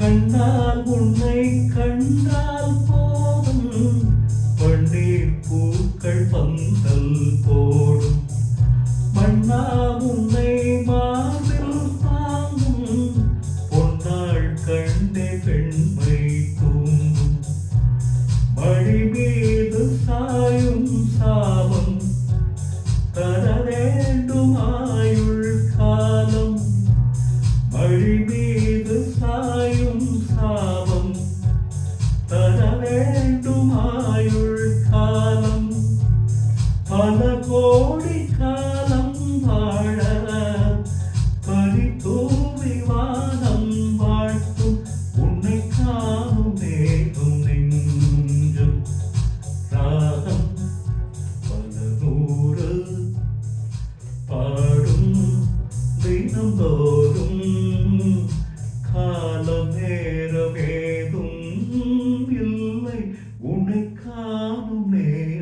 கண்டால் உன்னை கண்டால் போதும் பன்னீர் பூக்கள் பந்தல் போடும் மன்னா உன்னை மார்பில் தாங்கும் பொன்னாள் கண்டே பெண்மை தூங்கும் மழை மீது சாயும் சாபம் தர வேண்டும் ஆயுள் காலம் மழை மீது சாயும் சாபம் தர வேண்டும் ஆயுள் காலம் பல கோடி காலம் வாழ பரிதூவி வானம் வாழ்த்தும் உன்னை காணும் தேகம் நெஞ்சும் ராகம் பல நூறு பாடும் தினந்தோறும் காலம் நேரம் ஏதும் இல்லை உன்னை காணும் நேரம்